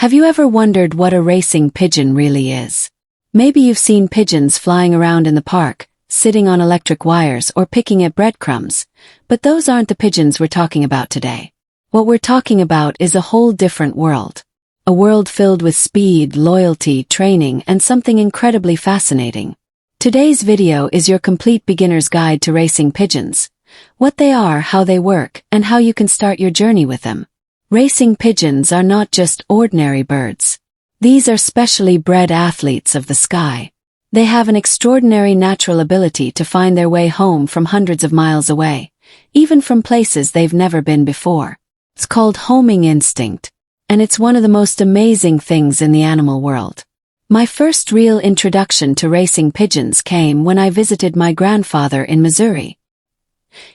Have you ever wondered what a racing pigeon really is? Maybe you've seen pigeons flying around in the park, sitting on electric wires or picking at breadcrumbs, but those aren't the pigeons we're talking about today. What we're talking about is a whole different world. A world filled with speed, loyalty, training, and something incredibly fascinating. Today's video is your complete beginner's guide to racing pigeons. What they are, how they work, and how you can start your journey with them. Racing pigeons are not just ordinary birds. These are specially bred athletes of the sky. They have an extraordinary natural ability to find their way home from hundreds of miles away, even from places they've never been before. It's called homing instinct, and it's one of the most amazing things in the animal world. My first real introduction to racing pigeons came when I visited my grandfather in Missouri.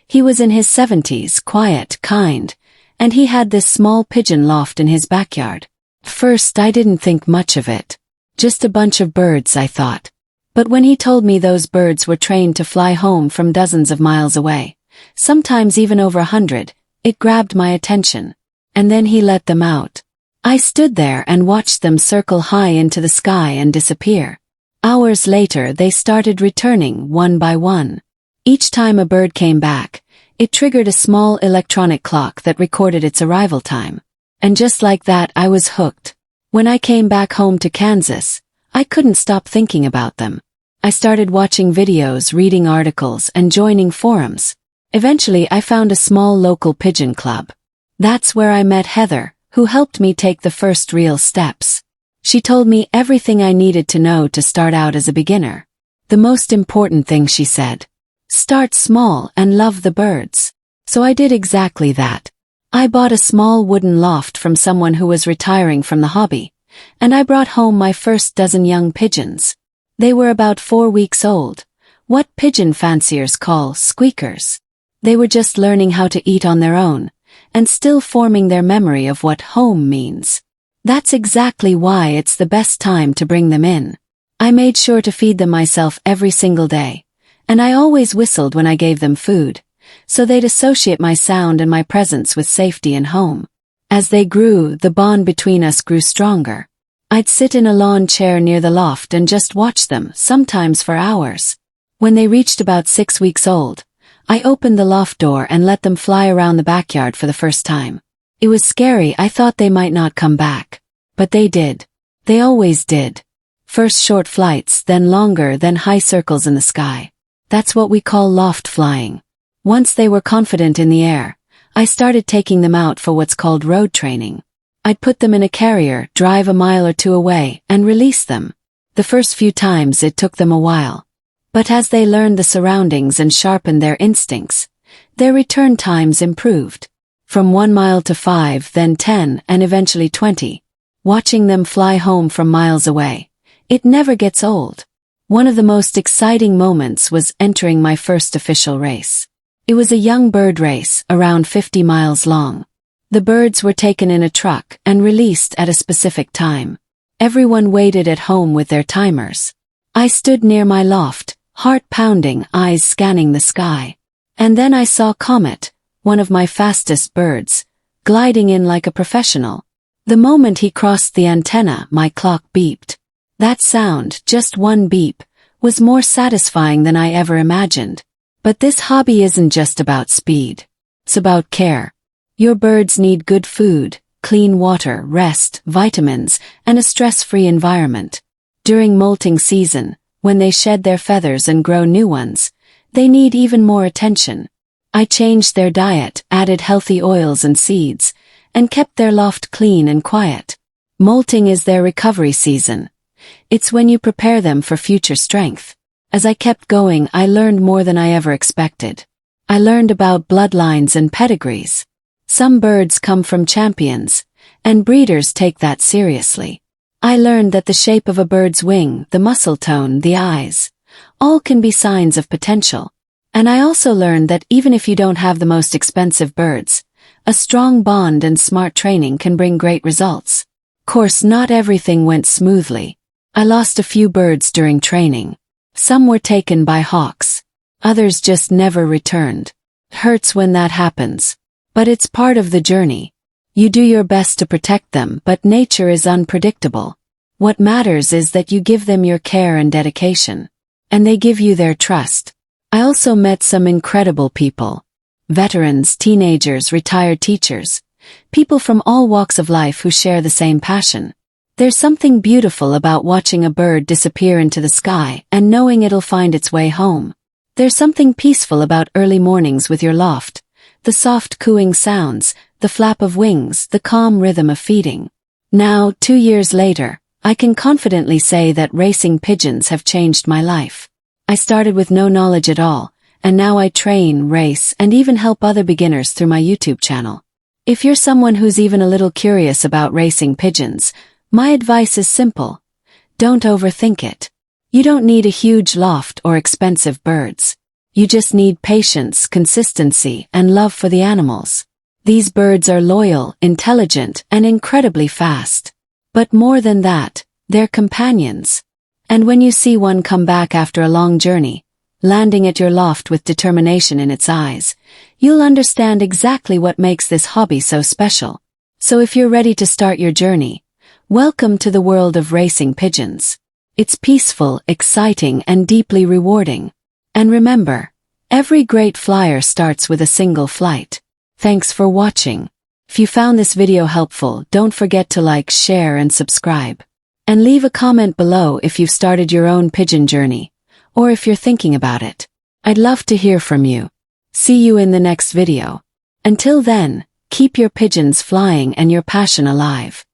He was in his 70s, quiet, kind, and he had this small pigeon loft in his backyard. First, I didn't think much of it. Just a bunch of birds, I thought. But when he told me those birds were trained to fly home from dozens of miles away, sometimes even over 100, it grabbed my attention. And then he let them out. I stood there and watched them circle high into the sky and disappear. Hours later, they started returning one by one. Each time a bird came back, it triggered a small electronic clock that recorded its arrival time. And just like that, I was hooked. When I came back home to Kansas, I couldn't stop thinking about them. I started watching videos, reading articles, and joining forums. Eventually, I found a small local pigeon club. That's where I met Heather, who helped me take the first real steps. She told me everything I needed to know to start out as a beginner. The most important thing, she said: start small and love the birds. So I did exactly that. I bought a small wooden loft from someone who was retiring from the hobby, and I brought home my first dozen young pigeons. They were about 4 weeks old, what pigeon fanciers call squeakers. They were just learning how to eat on their own, and still forming their memory of what home means. That's exactly why it's the best time to bring them in. I made sure to feed them myself every single day, and I always whistled when I gave them food, so they'd associate my sound and my presence with safety and home. As they grew, the bond between us grew stronger. I'd sit in a lawn chair near the loft and just watch them, sometimes for hours. When they reached about 6 weeks old, I opened the loft door and let them fly around the backyard for the first time. It was scary. I thought they might not come back. But they did. They always did. First short flights, then longer, then high circles in the sky. That's what we call loft flying. Once they were confident in the air, I started taking them out for what's called road training. I'd put them in a carrier, drive a mile or two away, and release them. The first few times it took them a while. But as they learned the surroundings and sharpened their instincts, their return times improved. From 1 mile to 5, then 10, and eventually 20. Watching them fly home from miles away, it never gets old. One of the most exciting moments was entering my first official race. It was a young bird race, around 50 miles long. The birds were taken in a truck and released at a specific time. Everyone waited at home with their timers. I stood near my loft, heart pounding, eyes scanning the sky. And then I saw Comet, one of my fastest birds, gliding in like a professional. The moment he crossed the antenna, my clock beeped. That sound, just one beep, was more satisfying than I ever imagined. But this hobby isn't just about speed. It's about care. Your birds need good food, clean water, rest, vitamins, and a stress-free environment. During molting season, when they shed their feathers and grow new ones, they need even more attention. I changed their diet, added healthy oils and seeds, and kept their loft clean and quiet. Molting is their recovery season. It's when you prepare them for future strength. As I kept going, I learned more than I ever expected. I learned about bloodlines and pedigrees. Some birds come from champions, and breeders take that seriously. I learned that the shape of a bird's wing, the muscle tone, the eyes, all can be signs of potential. And I also learned that even if you don't have the most expensive birds, a strong bond and smart training can bring great results. Of course, not everything went smoothly. I lost a few birds during training. Some were taken by hawks. Others just never returned. It hurts when that happens. But it's part of the journey. You do your best to protect them, but nature is unpredictable. What matters is that you give them your care and dedication. And they give you their trust. I also met some incredible people. Veterans, teenagers, retired teachers. People from all walks of life who share the same passion. There's something beautiful about watching a bird disappear into the sky and knowing it'll find its way home. There's something peaceful about early mornings with your loft. The soft cooing sounds, the flap of wings, the calm rhythm of feeding. Now, 2 years later, I can confidently say that racing pigeons have changed my life. I started with no knowledge at all, and now I train, race, and even help other beginners through my YouTube channel. If you're someone who's even a little curious about racing pigeons, my advice is simple. Don't overthink it. You don't need a huge loft or expensive birds. You just need patience, consistency, and love for the animals. These birds are loyal, intelligent, and incredibly fast. But more than that, they're companions. And when you see one come back after a long journey, landing at your loft with determination in its eyes, you'll understand exactly what makes this hobby so special. So if you're ready to start your journey, welcome to the world of racing pigeons. It's peaceful, exciting, and deeply rewarding. And remember, every great flyer starts with a single flight. Thanks for watching. If you found this video helpful, don't forget to like, share, and subscribe. And leave a comment below if you've started your own pigeon journey, or if you're thinking about it. I'd love to hear from you. See you in the next video. Until then, keep your pigeons flying and your passion alive.